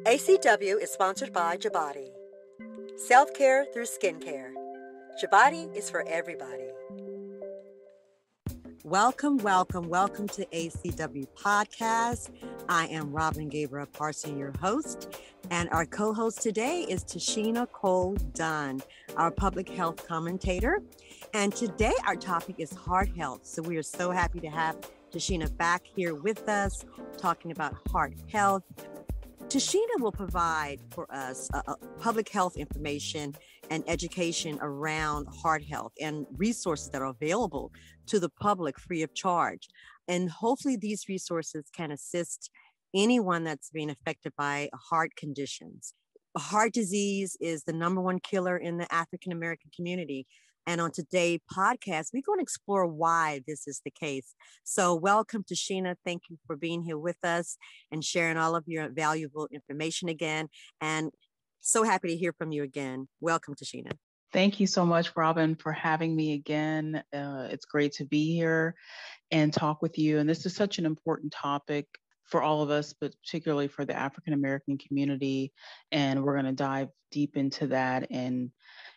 ACW is sponsored by Jabati. Self-care through skincare. Jabati is for everybody. Welcome to ACW Podcast. I am Robin Gabriel Parson, your host, and our co-host today is Tasheena Cole-Dunn, our public health commentator. And today our topic is heart health. So we are so happy to have Tasheena back here with us, talking about heart health. Tasheena will provide for us public health information and education around heart health and resources that are available to the public free of charge. And hopefully these resources can assist anyone that's being affected by heart conditions. Heart disease is the number one killer in the African American community. And on today's podcast, we're going to explore why this is the case. So welcome, Tasheena. Thank you for being here with us and sharing all of your valuable information again. And so happy to hear from you again. Welcome, Tasheena. Thank you so much, Robin, for having me again. It's great to be here and talk with you. And this is such an important topic for all of us, but particularly for the African American community. And we're going to dive deep into that and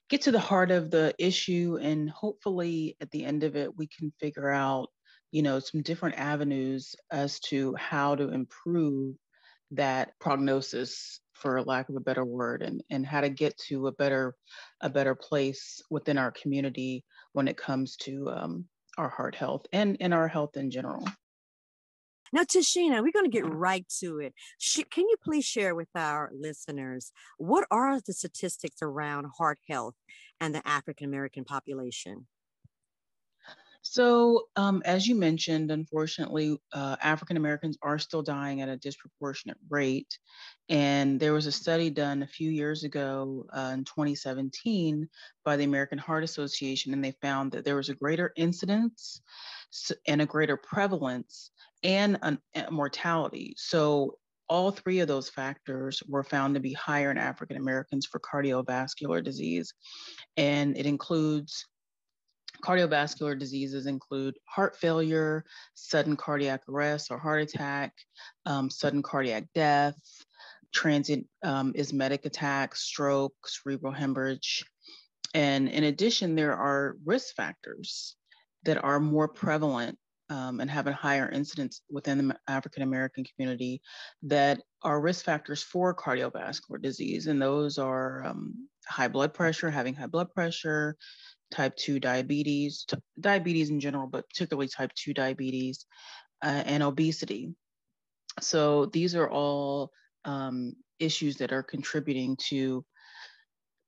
get to the heart of the issue. And hopefully at the end of it, we can figure out, some different avenues as to how to improve that prognosis, for lack of a better word, and how to get to a better place within our community when it comes to our heart health and our health in general. Now, Tasheena, we're going to get right to it. Can you please share with our listeners, what are the statistics around heart health and the African American population? So, as you mentioned, unfortunately, African Americans are still dying at a disproportionate rate. And there was a study done a few years ago in 2017 by the American Heart Association, and they found that there was a greater incidence and a greater prevalence and a mortality. So all three of those factors were found to be higher in African Americans for cardiovascular disease. And it includes cardiovascular diseases include heart failure, sudden cardiac arrest or heart attack, sudden cardiac death, transient ischemic attack, stroke, cerebral hemorrhage. And in addition, there are risk factors that are more prevalent and have a higher incidence within the African American community that are risk factors for cardiovascular disease. And those are having high blood pressure, type 2 diabetes, diabetes in general, but particularly type 2 diabetes and obesity. So these are all issues that are contributing to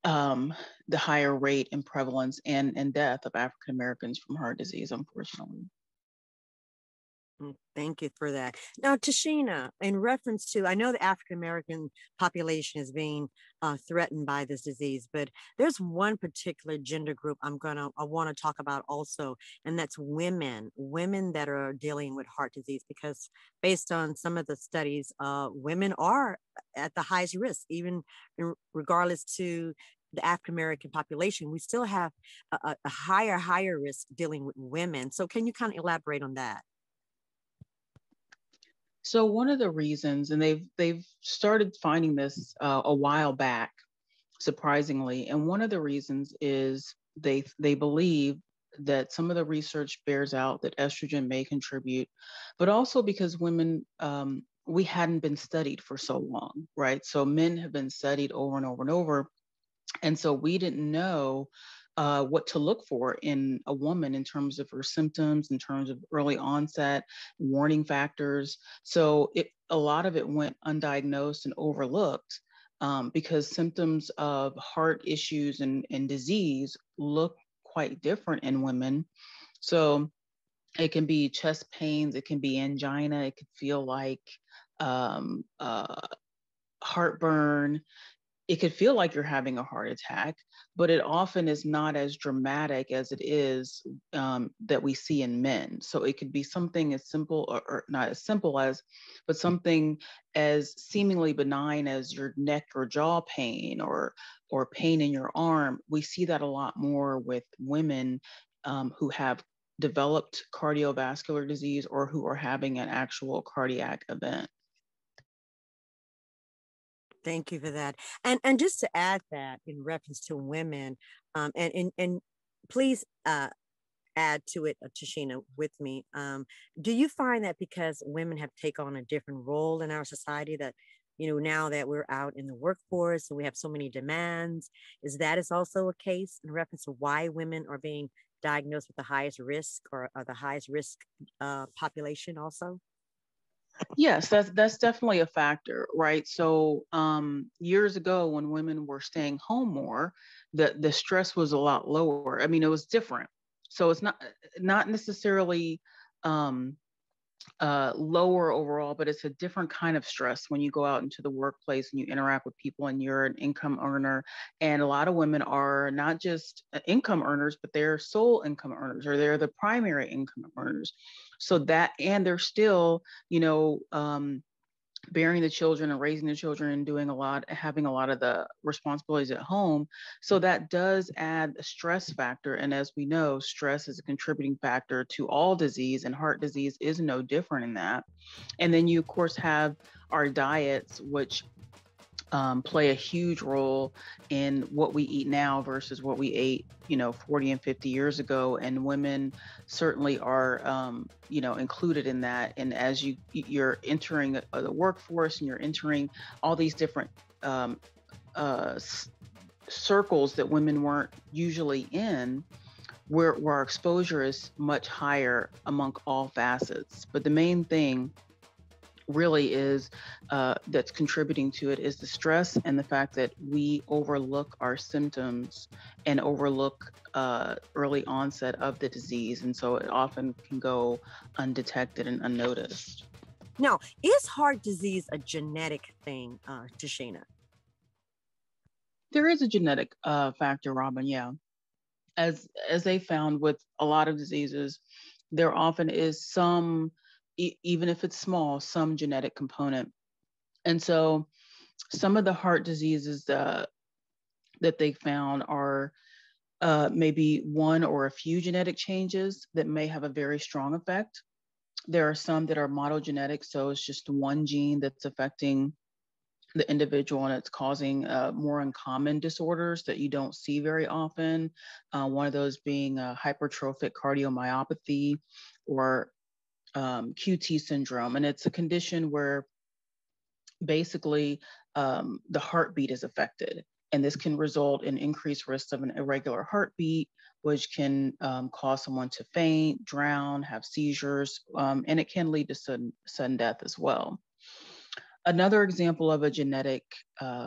the higher rate and prevalence and death of African Americans from heart disease, unfortunately. Thank you for that. Now, Tasheena, in reference to, I know the African American population is being threatened by this disease, but there's one particular gender group I want to talk about also, and that's women that are dealing with heart disease, because based on some of the studies, women are at the highest risk, even regardless to the African American population. We still have a higher risk dealing with women. So can you kind of elaborate on that? So one of the reasons, and they've started finding this a while back, surprisingly, and one of the reasons is they believe that some of the research bears out that estrogen may contribute, but also because women, we hadn't been studied for so long, right? So men have been studied over and over and over, and so we didn't know what to look for in a woman in terms of her symptoms, in terms of early onset, warning factors. So a lot of it went undiagnosed and overlooked because symptoms of heart issues and disease look quite different in women. So it can be chest pains, it can be angina, it could feel like heartburn. It could feel like you're having a heart attack, but it often is not as dramatic as it is that we see in men. So it could be something as simple, or not as simple as, but something as seemingly benign as your neck or jaw pain or pain in your arm. We see that a lot more with women who have developed cardiovascular disease or who are having an actual cardiac event. Thank you for that. And just to add that in reference to women, and please add to it, Tasheena, with me. Do you find that because women have taken on a different role in our society that, now that we're out in the workforce and we have so many demands, is also a case in reference to why women are being diagnosed with the highest risk or the highest risk population also? Yes, that's definitely a factor, right? So years ago, when women were staying home more, the stress was a lot lower. I mean, it was different. So it's not necessarily um, lower overall, but it's a different kind of stress when you go out into the workplace and you interact with people and you're an income earner. And a lot of women are not just income earners, but they're sole income earners or they're the primary income earners. So that, and they're still, bearing the children and raising the children and having a lot of the responsibilities at home. So that does add a stress factor. And as we know, stress is a contributing factor to all disease, and heart disease is no different in that. And then you, of course, have our diets, which play a huge role in what we eat now versus what we ate, 40 and 50 years ago. And women certainly are, included in that. And as you're entering the workforce and you're entering all these different circles that women weren't usually in, where our exposure is much higher among all facets. But the main thing really is that's contributing to it is the stress and the fact that we overlook our symptoms and overlook early onset of the disease. And so it often can go undetected and unnoticed. Now, is heart disease a genetic thing, Tasheena? There is a genetic factor, Robin, yeah. As they found with a lot of diseases, there often is some, even if it's small, some genetic component. And so some of the heart diseases that they found are maybe one or a few genetic changes that may have a very strong effect. There are some that are monogenetic, so it's just one gene that's affecting the individual and it's causing more uncommon disorders that you don't see very often. One of those being hypertrophic cardiomyopathy or QT syndrome. And it's a condition where basically the heartbeat is affected. And this can result in increased risk of an irregular heartbeat, which can cause someone to faint, drown, have seizures, and it can lead to sudden death as well. Another example of a genetic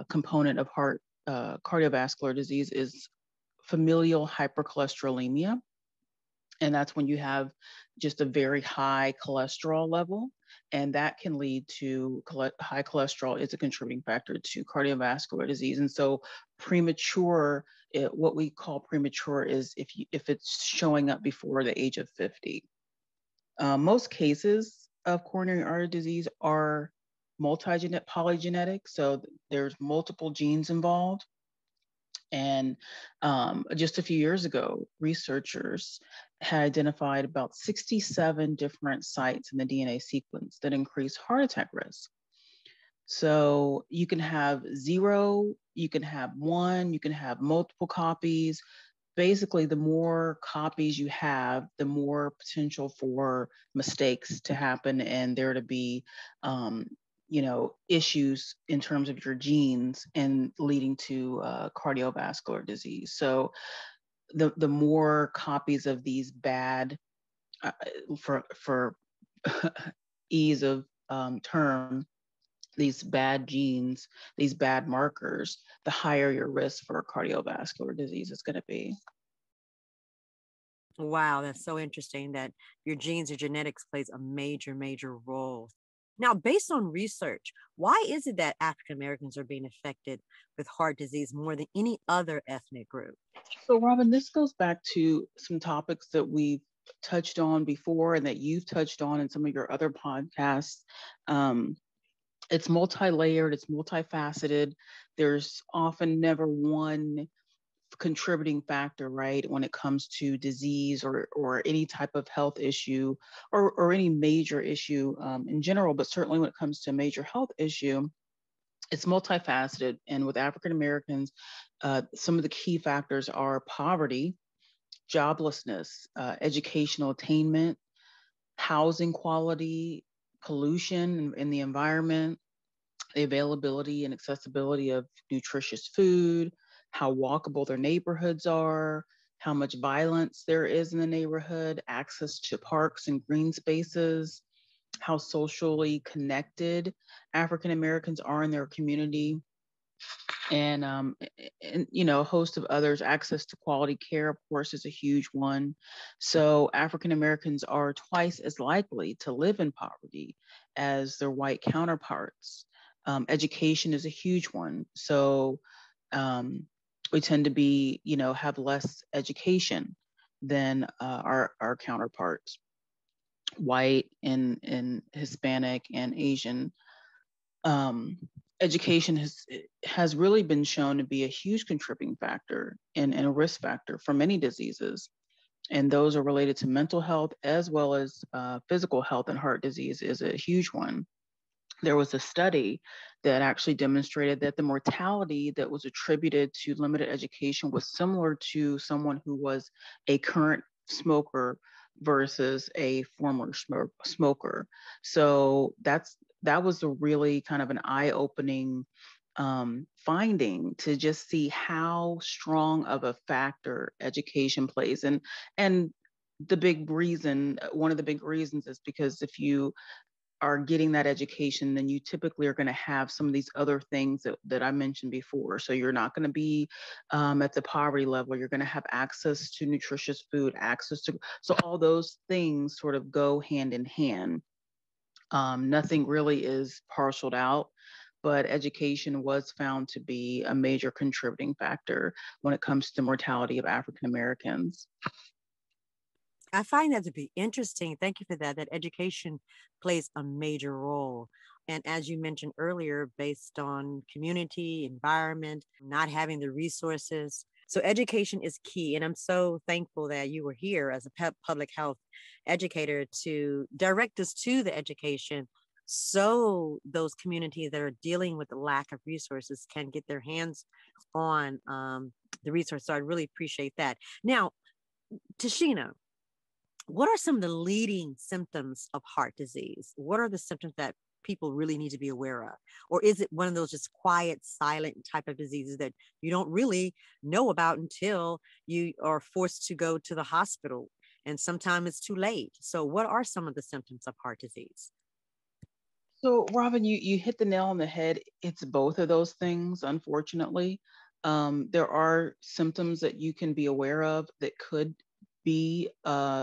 component of heart cardiovascular disease is familial hypercholesterolemia. And that's when you have just a very high cholesterol level. And that can lead to high cholesterol is a contributing factor to cardiovascular disease. And so what we call premature is if it's showing up before the age of 50. Most cases of coronary artery disease are polygenetic. So there's multiple genes involved. And just a few years ago, researchers had identified about 67 different sites in the DNA sequence that increase heart attack risk. So you can have 0, you can have 1, you can have multiple copies. Basically, the more copies you have, the more potential for mistakes to happen and there to be issues in terms of your genes and leading to cardiovascular disease. So the more copies of these bad, for ease of term, these bad genes, these bad markers, the higher your risk for cardiovascular disease is going to be. Wow, that's so interesting that your genes or genetics plays a major, major role. Now, based on research, why is it that African Americans are being affected with heart disease more than any other ethnic group? So, Robin, this goes back to some topics that we've touched on before and that you've touched on in some of your other podcasts. It's multi-layered, it's multifaceted. There's often never one contributing factor, right, when it comes to disease or any type of health issue or any major issue in general, but certainly when it comes to a major health issue, It's multifaceted. And with African Americans, some of the key factors are poverty, joblessness, educational attainment, housing quality, pollution in the environment, the availability and accessibility of nutritious food, how walkable their neighborhoods are, how much violence there is in the neighborhood, access to parks and green spaces, how socially connected African Americans are in their community, and a host of others. Access to quality care, of course, is a huge one. So African Americans are twice as likely to live in poverty as their white counterparts. Education is a huge one. So we tend to be, have less education than our counterparts, white and Hispanic and Asian. Education has really been shown to be a huge contributing factor and a risk factor for many diseases. And those are related to mental health as well as physical health, and heart disease is a huge one. There was a study that actually demonstrated that the mortality that was attributed to limited education was similar to someone who was a current smoker versus a former smoker. So that was a really kind of an eye-opening finding, to just see how strong of a factor education plays. And one of the big reasons is because if you are getting that education, then you typically are going to have some of these other things that I mentioned before. So you're not going to be at the poverty level. You're going to have access to nutritious food, so all those things sort of go hand in hand. Nothing really is parceled out, but education was found to be a major contributing factor when it comes to the mortality of African Americans. I find that to be interesting. Thank you for that. That education plays a major role. And as you mentioned earlier, based on community, environment, not having the resources. So education is key. And I'm so thankful that you were here as a public health educator to direct us to the education, so those communities that are dealing with the lack of resources can get their hands on the resources. So I really appreciate that. Now, Tasheena, what are some of the leading symptoms of heart disease? What are the symptoms that people really need to be aware of? Or is it one of those just quiet, silent type of diseases that you don't really know about until you are forced to go to the hospital? And sometimes it's too late. So what are some of the symptoms of heart disease? So, Robin, you hit the nail on the head. It's both of those things, unfortunately. There are symptoms that you can be aware of that could be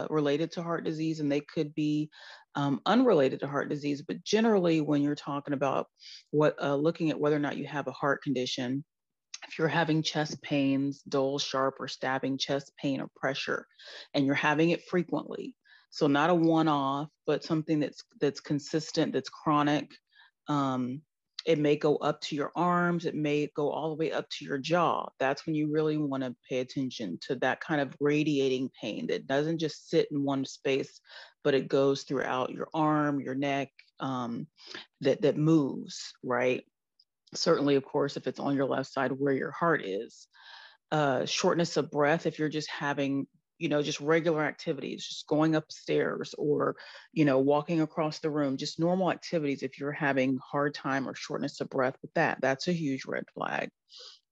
related to heart disease, and they could be unrelated to heart disease. But generally, when you're talking about looking at whether or not you have a heart condition, if you're having chest pains, dull, sharp, or stabbing chest pain or pressure, and you're having it frequently, so not a one-off, but something that's consistent, that's chronic. It may go up to your arms. It may go all the way up to your jaw. That's when you really want to pay attention to that kind of radiating pain that doesn't just sit in one space, but it goes throughout your arm, your neck, that moves, right? Certainly, of course, if it's on your left side where your heart is. Shortness of breath, if you're just having just regular activities, just going upstairs or, walking across the room, just normal activities. If you're having hard time or shortness of breath with that's a huge red flag.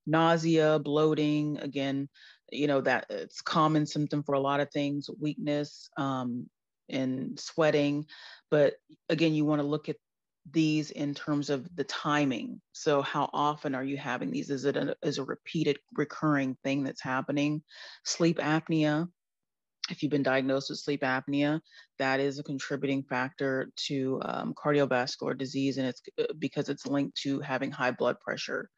Nausea, bloating, again, that it's a common symptom for a lot of things, weakness, and sweating. But again, you want to look at these in terms of the timing. So how often are you having these? Is it a repeated, recurring thing that's happening? Sleep apnea. If you've been diagnosed with sleep apnea, that is a contributing factor to cardiovascular disease, and it's because it's linked to having high blood pressure.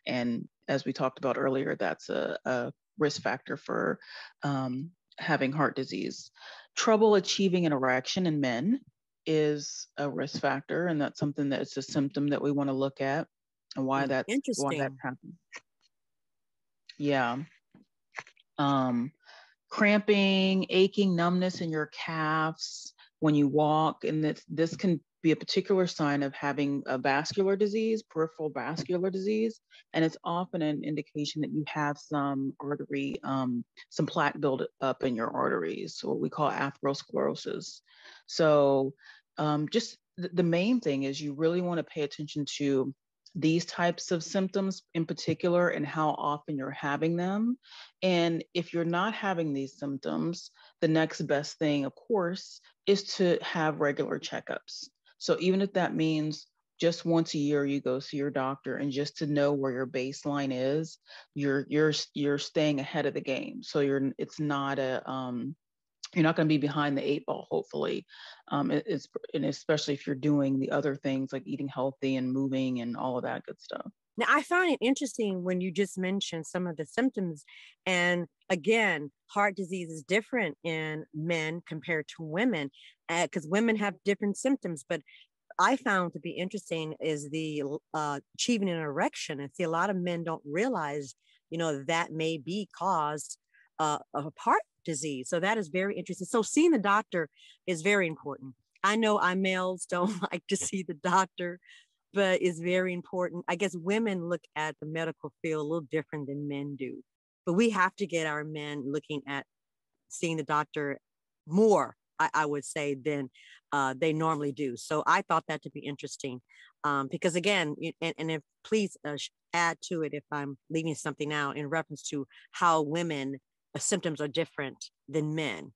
And as we talked about earlier, that's a risk factor for having heart disease. Trouble achieving an erection in men is a risk factor, and that's something that's a symptom that we want to look at and why that's happening. Yeah. Cramping, aching, numbness in your calves when you walk, and this can be a particular sign of having a vascular disease, peripheral vascular disease. And it's often an indication that you have some artery, some plaque build up in your arteries, so what we call atherosclerosis. So just the main thing is you really want to pay attention to these types of symptoms in particular and how often you're having them. And if you're not having these symptoms, the next best thing, of course, is to have regular checkups. So even if that means just once a year you go see your doctor, and just to know where your baseline is, you're staying ahead of the game. So it's not a you're not going to be behind the eight ball, hopefully. And especially if you're doing the other things like eating healthy and moving and all of that good stuff. Now, I find it interesting when you just mentioned some of the symptoms. And again, heart disease is different in men compared to women, because women have different symptoms. But I found to be interesting is the achieving an erection. And see, a lot of men don't realize, that may be caused of heart disease. So that is very interesting. So seeing the doctor is very important. I know males don't like to see the doctor, but it's very important. I guess women look at the medical field a little different than men do, but we have to get our men looking at seeing the doctor more, I would say, than they normally do. So I thought that to be interesting, because again, and if please add to it if I'm leaving something out in reference to how women symptoms are different than men.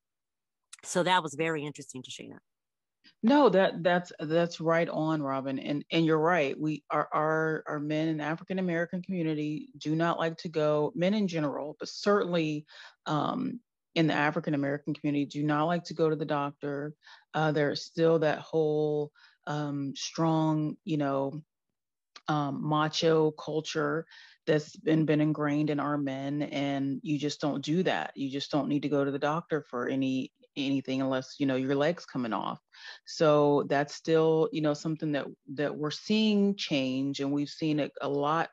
So that was very interesting, Tasheena. No, that's right on, Robin. And you're right. Our men in the African American community do not like to go, men in general, but certainly in the African American community, do not like to go to the doctor. There's still that whole strong, macho culture that's been ingrained in our men, and you just don't do that. You just don't need to go to the doctor for anything unless your legs coming off. So that's still something that we're seeing change, and we've seen it a lot.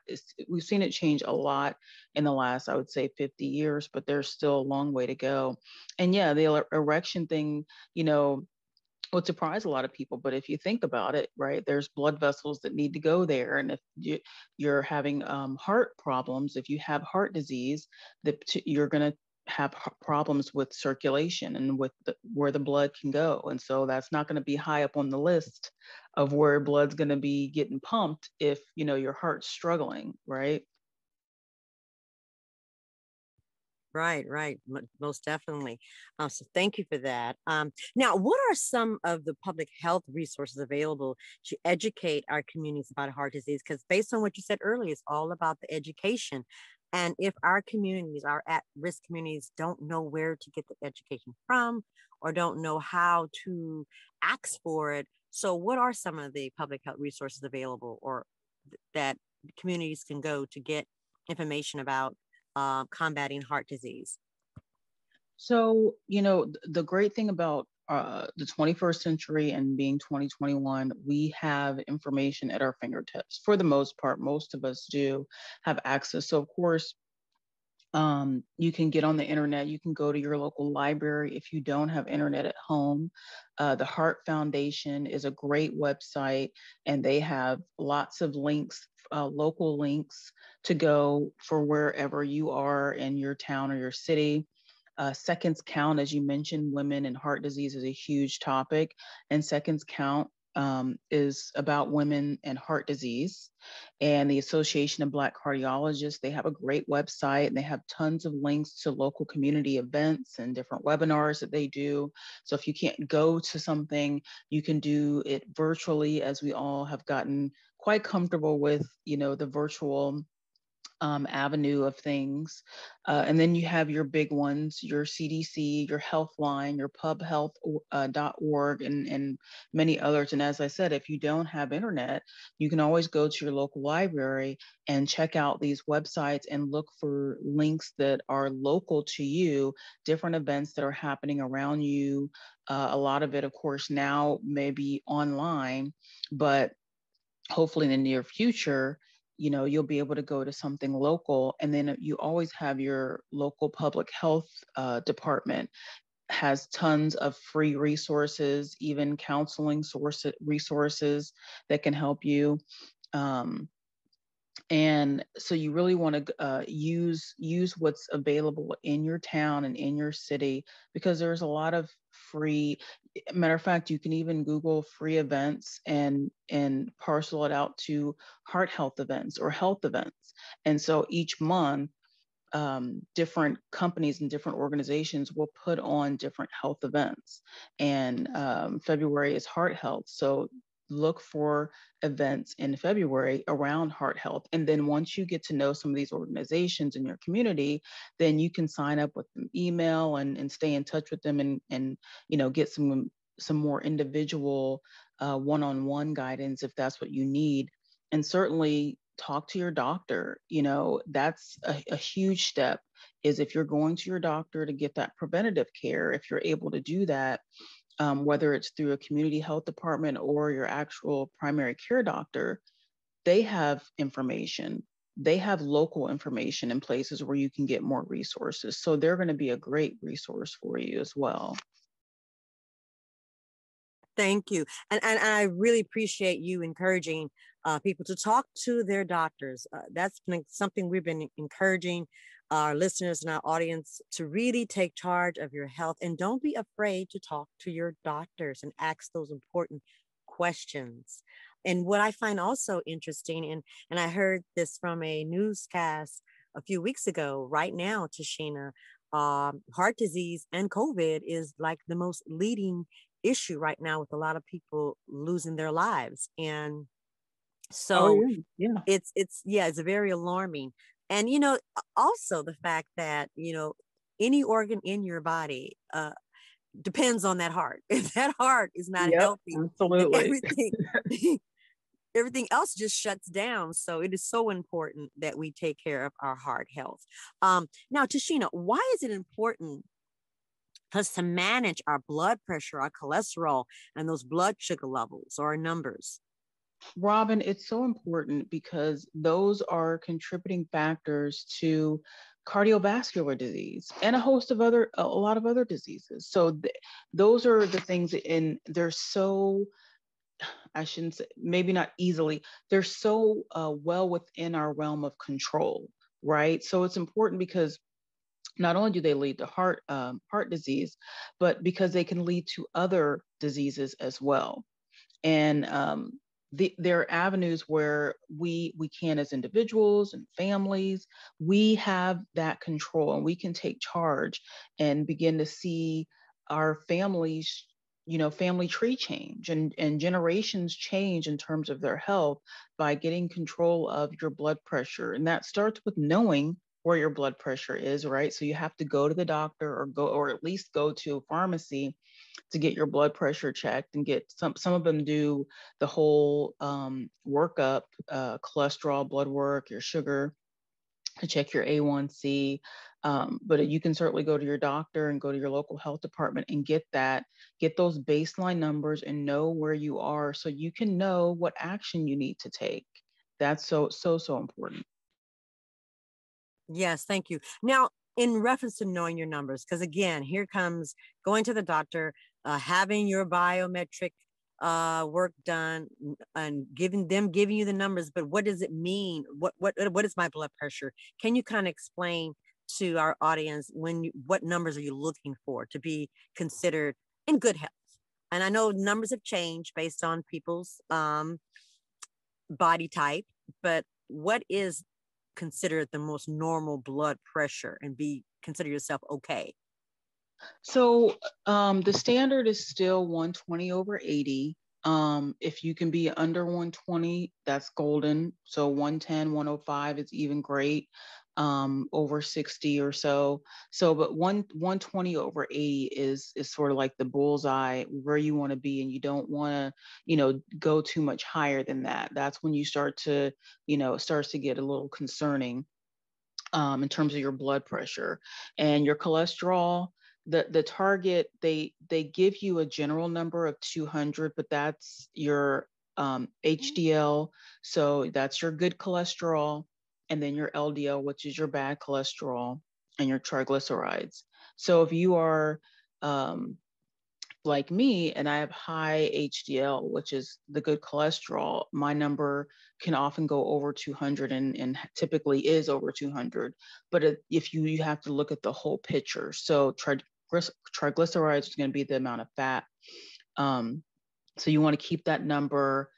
We've seen it change a lot in the last, I would say, 50 years, but there's still a long way to go. And yeah, the erection thing, would surprise a lot of people, but if you think about it, right, there's blood vessels that need to go there. And if you're having heart problems, if you have heart disease, you're going to have problems with circulation and with where the blood can go. And so that's not going to be high up on the list of where blood's going to be getting pumped if your heart's struggling, right? Right. Most definitely. So thank you for that. Now, what are some of the public health resources available to educate our communities about heart disease? Because based on what you said earlier, it's all about the education. And if our communities, our at-risk communities, don't know where to get the education from or don't know how to ask for it, so what are some of the public health resources available or that communities can go to get information about combating heart disease? So, the great thing about the 21st century and being 2021, we have information at our fingertips. For the most part, most of us do have access. So, of course, you can get on the internet. You can go to your local library if you don't have internet at home. The Heart Foundation is a great website, and they have lots of links, local links to go for wherever you are in your town or your city. Seconds Count, as you mentioned, women and heart disease is a huge topic, and Seconds Count is about women and heart disease. And the Association of Black Cardiologists, they have a great website, and they have tons of links to local community events and different webinars that they do. So if you can't go to something, you can do it virtually, as we all have gotten quite comfortable with, the virtual avenue of things. And then you have your big ones, your CDC, your Healthline, your pubhealth.org, and many others. And as I said, if you don't have internet, you can always go to your local library and check out these websites and look for links that are local to you, different events that are happening around you. A lot of it, of course, now may be online, but hopefully in the near future, you'll be able to go to something local. And then you always have your local public health department. has tons of free resources, even counseling resources that can help you. And so you really want to use what's available in your town and in your city, because there's a lot of free. Matter of fact, you can even Google free events and parcel it out to heart health events or health events. And so each month, different companies and different organizations will put on different health events. And February is heart health. So look for events in February around heart health. And then once you get to know some of these organizations in your community, then you can sign up with them, email and stay in touch with them and get some more individual one-on-one guidance if that's what you need. And certainly talk to your doctor. That's a huge step, is if you're going to your doctor to get that preventative care, if you're able to do that, whether it's through a community health department or your actual primary care doctor, they have information. They have local information in places where you can get more resources. So they're going to be a great resource for you as well. Thank you. And I really appreciate you encouraging people to talk to their doctors. That's been something we've been encouraging our listeners and our audience to really take charge of your health. And don't be afraid to talk to your doctors and ask those important questions. And what I find also interesting, and I heard this from a newscast a few weeks ago, right now, Tasheena, heart disease and COVID is like the most leading issue right now, with a lot of people losing their lives. And so it's very alarming. And also the fact that any organ in your body depends on that heart. If that heart is not healthy, absolutely, everything else just shuts down. So it is so important that we take care of our heart health. Now, Tasheena, why is it important us to manage our blood pressure, our cholesterol, and those blood sugar levels or numbers? Robin, it's so important because those are contributing factors to cardiovascular disease and a lot of other diseases. So those are the things, and they're so, I shouldn't say, maybe not easily, they're so well within our realm of control, right? So it's important because not only do they lead to heart disease, but because they can lead to other diseases as well. And there are avenues where we can, as individuals and families, we have that control, and we can take charge and begin to see our families, family tree change and generations change in terms of their health by getting control of your blood pressure. And that starts with knowing where your blood pressure is, right? So you have to go to the doctor or at least go to a pharmacy to get your blood pressure checked, and get some of them do the whole workup, cholesterol, blood work, your sugar, to check your A1C. But you can certainly go to your doctor and go to your local health department and get those baseline numbers and know where you are, so you can know what action you need to take. That's so important. Yes, thank you. Now, in reference to knowing your numbers, because again, here comes going to the doctor, having your biometric work done, and giving you the numbers. But what does it mean? What is my blood pressure? Can you kind of explain to our audience what numbers are you looking for to be considered in good health? And I know numbers have changed based on people's body type, but what is considered the most normal blood pressure and consider yourself okay? So the standard is still 120 over 80. If you can be under 120, that's golden. So 110, 105 is even great. Over 60 or so. But 120 over 80 is sort of like the bullseye where you want to be, and you don't want to, go too much higher than that. That's when you start to, it starts to get a little concerning in terms of your blood pressure and your cholesterol. The target, they give you a general number of 200, but that's your HDL. So that's your good cholesterol, and then your LDL, which is your bad cholesterol, and your triglycerides. So if you are like me, and I have high HDL, which is the good cholesterol, my number can often go over 200 and typically is over 200. But if you have to look at the whole picture. So triglycerides is going to be the amount of fat. So you want to keep that number,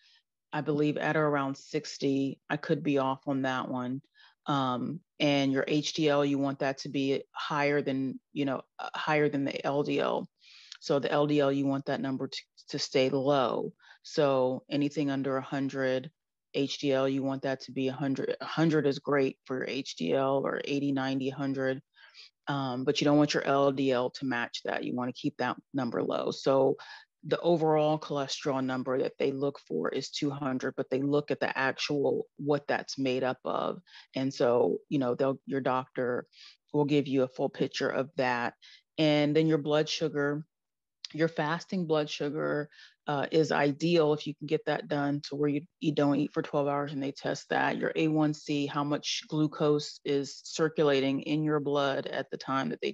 I believe, at or around 60. I could be off on that one. And your HDL, you want that to be higher than the LDL. So the LDL, you want that number to stay low. So anything under 100 HDL, you want that to be 100. 100 is great for your HDL, or 80, 90, 100. But you don't want your LDL to match that. You want to keep that number low. So the overall cholesterol number that they look for is 200, but they look at the actual, what that's made up of. And so, your doctor will give you a full picture of that. And then your blood sugar, your fasting blood sugar is ideal if you can get that done to where you don't eat for 12 hours and they test that. Your A1C, how much glucose is circulating in your blood at the time that they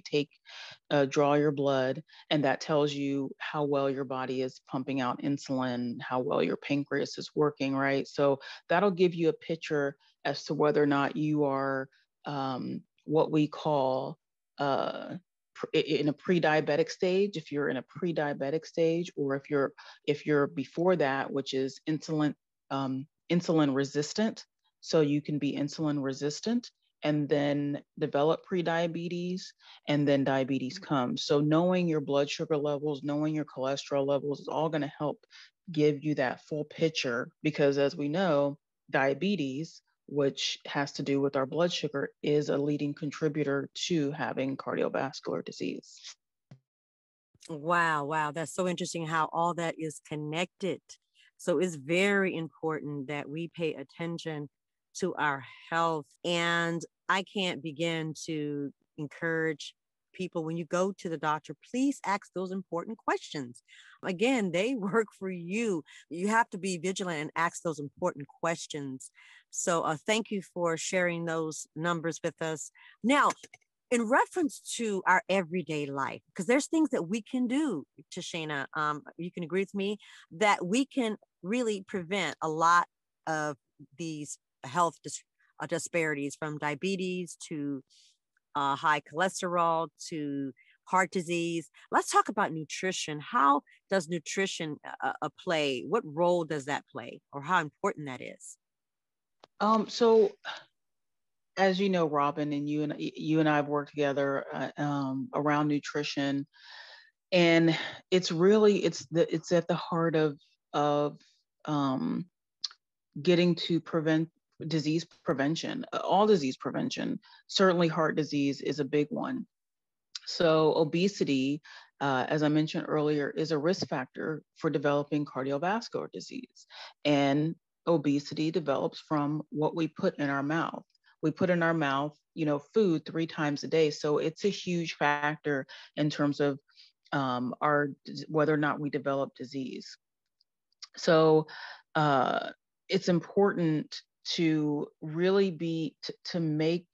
draw your blood. And that tells you how well your body is pumping out insulin, how well your pancreas is working, right? So that'll give you a picture as to whether or not you are what we call in a pre-diabetic stage, if you're in a pre-diabetic stage, or if you're before that, which is insulin resistant. So you can be insulin resistant and then develop pre-diabetes, and then diabetes comes. So knowing your blood sugar levels, knowing your cholesterol levels is all going to help give you that full picture, because as we know, diabetes, which has to do with our blood sugar, is a leading contributor to having cardiovascular disease. Wow. That's so interesting how all that is connected. So it's very important that we pay attention to our health. And I can't begin to encourage people, when you go to the doctor, please ask those important questions. Again, they work for you. You have to be vigilant and ask those important questions. So thank you for sharing those numbers with us. Now, in reference to our everyday life, because there's things that we can do, Tasheena, you can agree with me, that we can really prevent a lot of these health disparities, from diabetes to high cholesterol to heart disease. Let's talk about nutrition. How does nutrition play? What role does that play, or how important that is? So as you know, Robin, and you and I have worked together around nutrition, and it's at the heart of getting to prevent disease prevention, all disease prevention. Certainly heart disease is a big one. So obesity, as I mentioned earlier, is a risk factor for developing cardiovascular disease. And obesity develops from what we put in our mouth. We put in our mouth, food 3 times a day. So it's a huge factor in terms of whether or not we develop disease. So it's important to really to make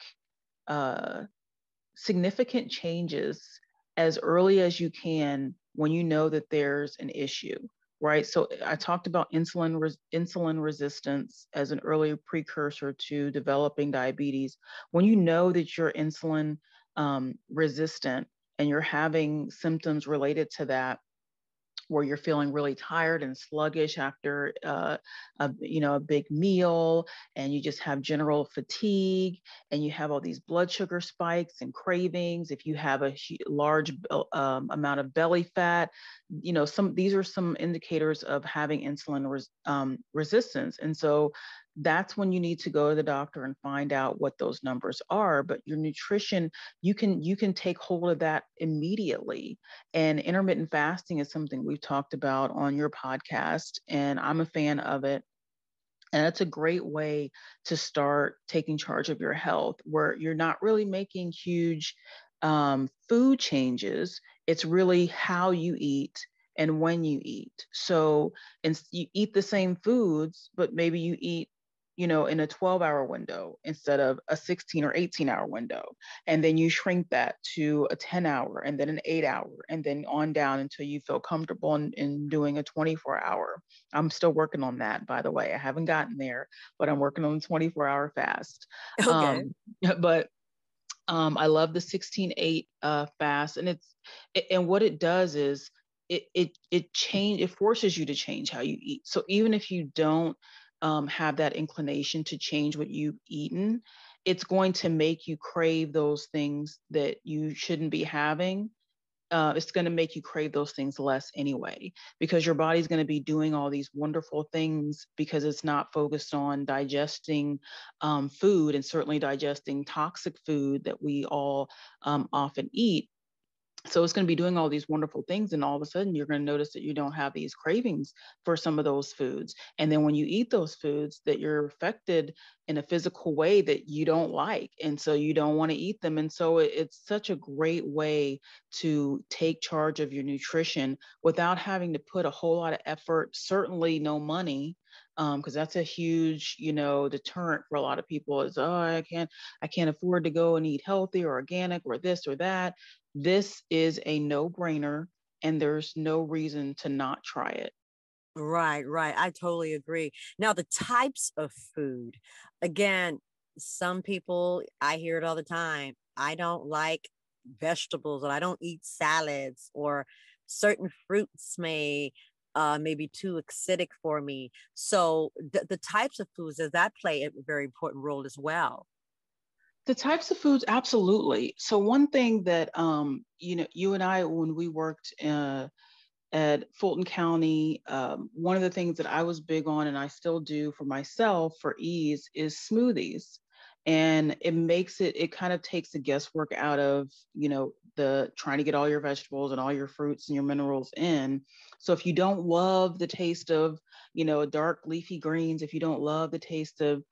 significant changes as early as you can when you know that there's an issue, right? So I talked about insulin resistance as an early precursor to developing diabetes. When you know that you're insulin resistant and you're having symptoms related to that, where you're feeling really tired and sluggish after a big meal, and you just have general fatigue, and you have all these blood sugar spikes and cravings. If you have a large amount of belly fat, these are some indicators of having insulin resistance. And so that's when you need to go to the doctor and find out what those numbers are. But your nutrition, you can take hold of that immediately. And intermittent fasting is something we've talked about on your podcast, and I'm a fan of it. And it's a great way to start taking charge of your health, where you're not really making huge food changes. It's really how you eat and when you eat. So, and you eat the same foods, but maybe you eat in a 12-hour window instead of a 16 or 18-hour window. And then you shrink that to a 10-hour and then an 8-hour and then on down until you feel comfortable in doing a 24-hour. I'm still working on that, by the way. I haven't gotten there, but I'm working on the 24-hour fast. Okay. But I love the 16/8 fast, and what it does is it forces you to change how you eat. So even if you don't have that inclination to change what you've eaten, it's going to make you crave those things that you shouldn't be having. It's going to make you crave those things less anyway, because your body's going to be doing all these wonderful things because it's not focused on digesting food, and certainly digesting toxic food that we all often eat. So it's going to be doing all these wonderful things, and all of a sudden you're going to notice that you don't have these cravings for some of those foods. And then when you eat those foods, that you're affected in a physical way that you don't like, and so you don't want to eat them. And so it's such a great way to take charge of your nutrition without having to put a whole lot of effort, certainly no money, because that's a huge, deterrent for a lot of people. Is, oh, I can't afford to go and eat healthy or organic or this or that. This is a no-brainer, and there's no reason to not try it. Right, right. I totally agree. Now, the types of food, again, some people, I hear it all the time. I don't like vegetables, or I don't eat salads, or certain fruits may be too acidic for me. So the types of foods, does that play a very important role as well? The types of foods, absolutely. So one thing that you and I, when we worked at Fulton County, one of the things that I was big on, and I still do for myself for ease, is smoothies. And it kind of takes the guesswork out of, the trying to get all your vegetables and all your fruits and your minerals in. So if you don't love the taste of, dark leafy greens, if you don't love the taste of,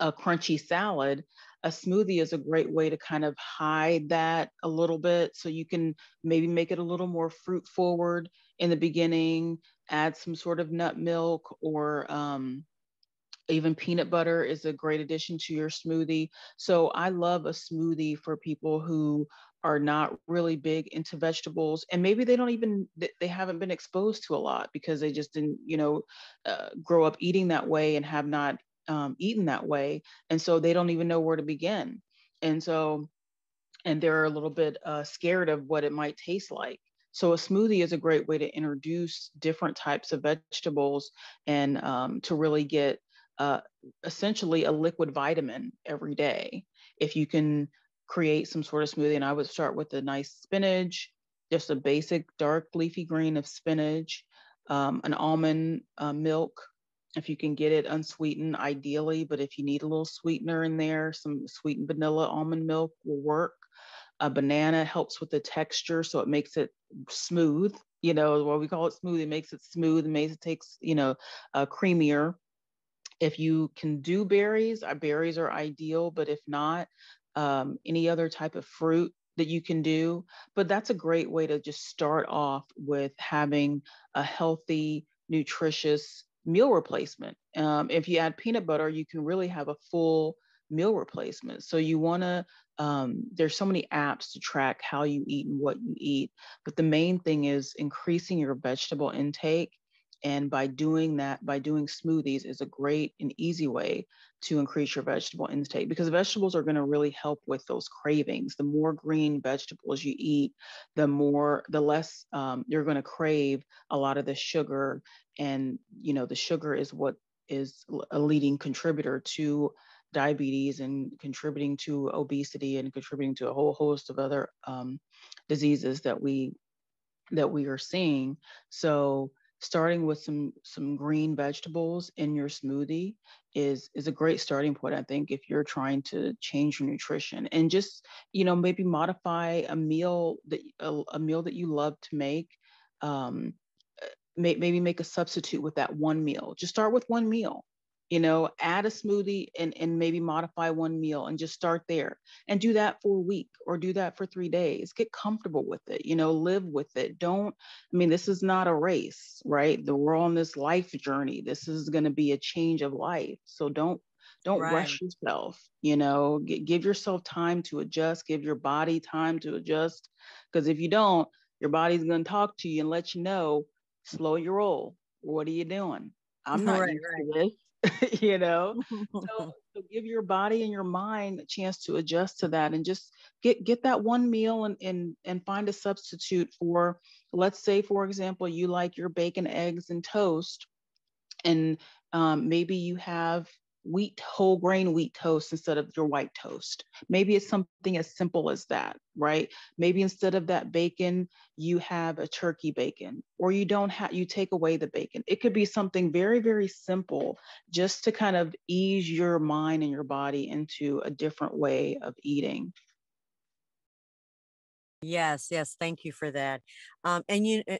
a crunchy salad, a smoothie is a great way to kind of hide that a little bit. So you can maybe make it a little more fruit forward in the beginning, add some sort of nut milk, or even peanut butter is a great addition to your smoothie. So I love a smoothie for people who are not really big into vegetables, and maybe they haven't been exposed to a lot because they just didn't, grow up eating that way and have not eaten that way. And so they don't even know where to begin. And they're a little bit scared of what it might taste like. So a smoothie is a great way to introduce different types of vegetables, and to really get essentially a liquid vitamin every day. If you can create some sort of smoothie, and I would start with a nice spinach, just a basic dark leafy green of spinach, an almond milk, if you can get it unsweetened, ideally. But if you need a little sweetener in there, some sweetened vanilla almond milk will work. A banana helps with the texture, so it makes it smooth. What we call it smooth. It makes it smooth and makes it takes, creamier. If you can do berries are ideal, but if not, any other type of fruit that you can do. But that's a great way to just start off with having a healthy, nutritious meal replacement. If you add peanut butter, you can really have a full meal replacement. So you want to, there's so many apps to track how you eat and what you eat. But the main thing is increasing your vegetable intake. And by doing that, by doing smoothies is a great and easy way to increase your vegetable intake, because vegetables are going to really help with those cravings. The more green vegetables you eat, the less you're going to crave a lot of the sugar. And, the sugar is what is a leading contributor to diabetes, and contributing to obesity, and contributing to a whole host of other diseases that we are seeing. So starting with some green vegetables in your smoothie is a great starting point, I think, if you're trying to change your nutrition. And just, maybe modify a meal that you love to make. Maybe make a substitute with that one meal. Just start with one meal. add a smoothie and maybe modify one meal and just start there and do that for a week or do that for 3 days. Get comfortable with it, live with it. This is not a race, right? We're on this life journey. This is going to be a change of life. So don't Right. rush yourself, give yourself time to adjust, give your body time to adjust. Because if you don't, your body's going to talk to you and let you know, slow your roll. What are you doing? I'm not Right, used right. to this. So give your body and your mind a chance to adjust to that, and just get that one meal and find a substitute for, let's say, for example, you like your bacon, eggs, and toast, and maybe you have whole grain wheat toast instead of your white toast. Maybe it's something as simple as that, right? Maybe instead of that bacon, you have a turkey bacon, or you take away the bacon. It could be something very, very simple, just to kind of ease your mind and your body into a different way of eating. Yes, yes. Thank you for that. I'm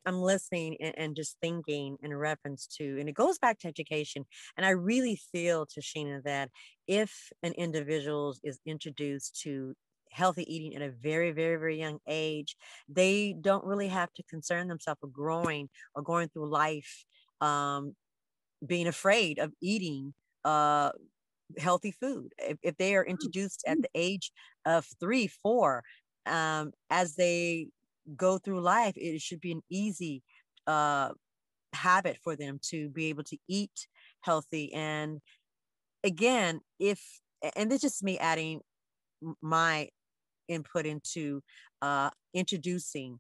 listening and just thinking in reference to, and it goes back to education. And I really feel, Tasheena, that if an individual is introduced to healthy eating at a very, very, very young age, they don't really have to concern themselves with growing or going through life, um, being afraid of eating uh, healthy food. If they are introduced at the age of 3, 4, as they go through life, it should be an easy uh, habit for them to be able to eat healthy. And again, and this is just me adding my input into introducing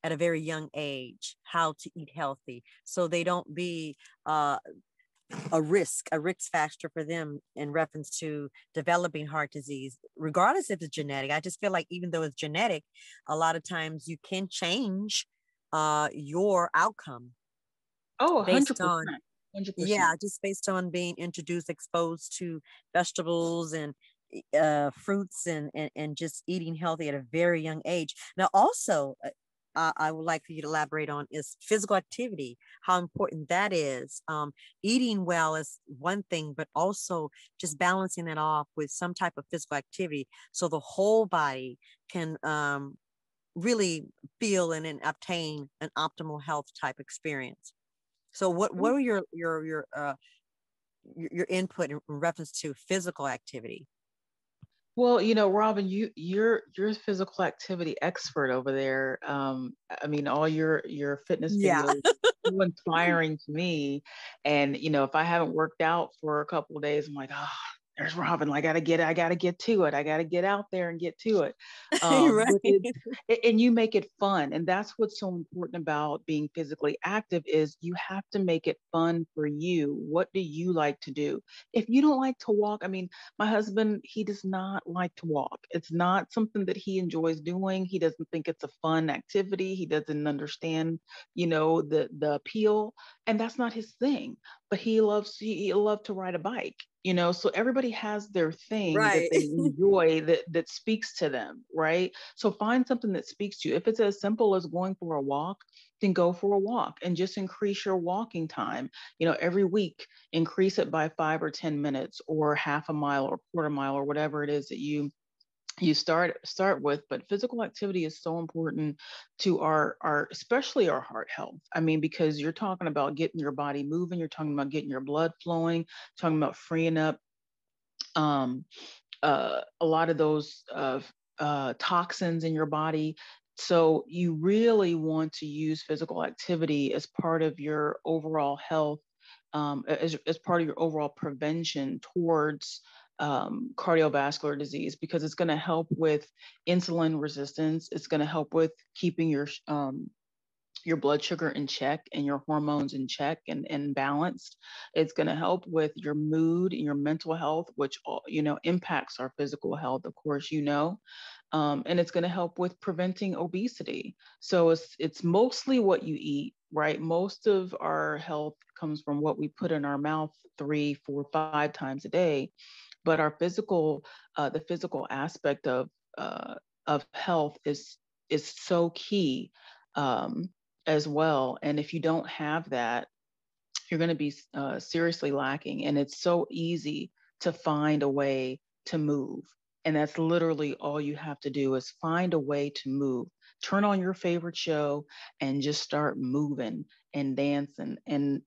at a very young age how to eat healthy, so they don't be a risk factor for them in reference to developing heart disease, regardless if it's genetic. I just feel like even though it's genetic, a lot of times you can change your outcome Oh, based 100%. on, yeah, 100%. just based on being introduced, exposed to vegetables and fruits and just eating healthy at a very young age. Now, also, I would like for you to elaborate on is physical activity, how important that is. Eating well is one thing, but also just balancing it off with some type of physical activity so the whole body can really feel and obtain an optimal health type experience. So, what are your input in reference to physical activity? Well, Robin, you're a physical activity expert over there. All your fitness Yeah. videos are so inspiring to me. And if I haven't worked out for a couple of days, I'm like, oh, there's Robin. I gotta get to it. I gotta get out there and get to it. But Right. and you make it fun, and that's what's so important about being physically active is you have to make it fun for you. What do you like to do? If you don't like to walk, my husband, he does not like to walk. It's not something that he enjoys doing. He doesn't think it's a fun activity. He doesn't understand, the appeal, and that's not his thing. But he loved to ride a bike. So everybody has their thing that Right. they enjoy that speaks to them, right? So find something that speaks to you. If it's as simple as going for a walk, then go for a walk and just increase your walking time. Every week, increase it by 5 or 10 minutes, or half a mile or quarter mile, or whatever it is that you start with. But physical activity is so important to our especially our heart health. Because you're talking about getting your body moving, you're talking about getting your blood flowing, talking about freeing up um, a lot of those toxins in your body. So you really want to use physical activity as part of your overall health, as part of your overall prevention towards cardiovascular disease, because it's going to help with insulin resistance. It's going to help with keeping your blood sugar in check and your hormones in check and balanced. It's going to help with your mood and your mental health, which impacts our physical health, of course, and it's going to help with preventing obesity. So it's mostly what you eat, right? Most of our health comes from what we put in our mouth 3, 4, 5 times a day, but the physical aspect of health is so key. Um, as well. And if you don't have that, you're going to be seriously lacking. And it's so easy to find a way to move. And that's literally all you have to do is find a way to move. Turn on your favorite show and just start moving and dancing and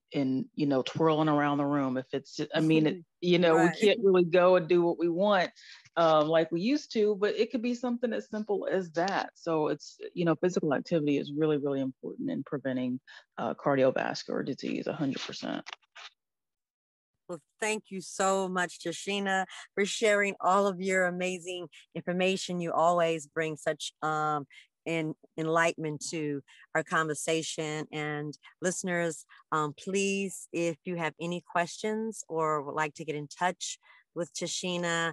twirling around the room. If it's, I mean, we Right. can't really go and do what we want like we used to, but it could be something as simple as that. So it's, physical activity is really, really important in preventing cardiovascular disease, 100%. Well, thank you so much, Tasheena, for sharing all of your amazing information. You always bring such enlightenment to our conversation. And listeners, please, if you have any questions or would like to get in touch with Tasheena,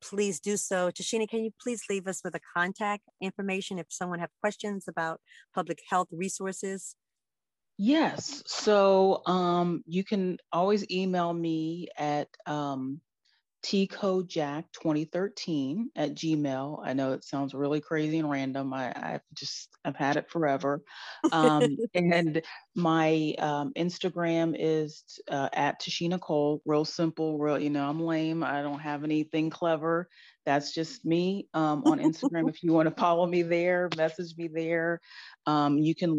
please do so. Tasheena, can you please leave us with a contact information if someone have questions about public health resources? Yes. So you can always email me at tcojack2013@gmail. I know it sounds really crazy and random. I've had it forever. And my Instagram is at Tasheena Cole. Real simple. I'm lame. I don't have anything clever. That's just me on Instagram. If you want to follow me there, message me there. You can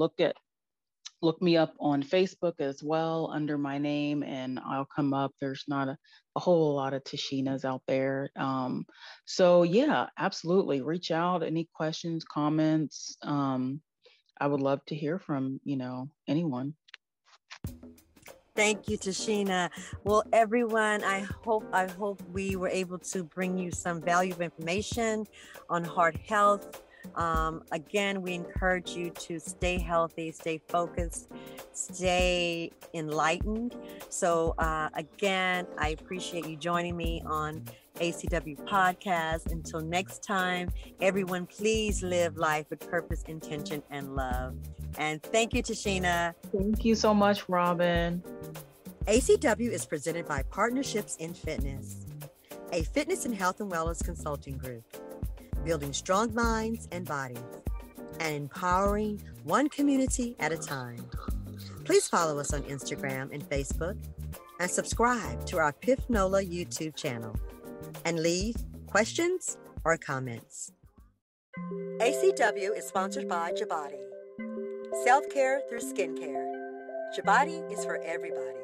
look me up on Facebook as well under my name, and I'll come up. There's not a whole lot of Tasheenas out there. So yeah, absolutely. Reach out. Any questions, comments? I would love to hear from, anyone. Thank you, Tasheena. Well, everyone, I hope we were able to bring you some valuable information on heart health. Again, we encourage you to stay healthy, stay focused, stay enlightened. So again, I appreciate you joining me on ACW Podcast. Until next time, everyone, please live life with purpose, intention, and love. And thank you, Tasheena. Thank you so much, Robin. ACW is presented by Partnerships in Fitness, a fitness and health and wellness consulting group, building strong minds and bodies, and empowering one community at a time. Please follow us on Instagram and Facebook, and subscribe to our PIF NOLA YouTube channel, and leave questions or comments. ACW is sponsored by Jabati. Self-care through skincare. Jabati is for everybody.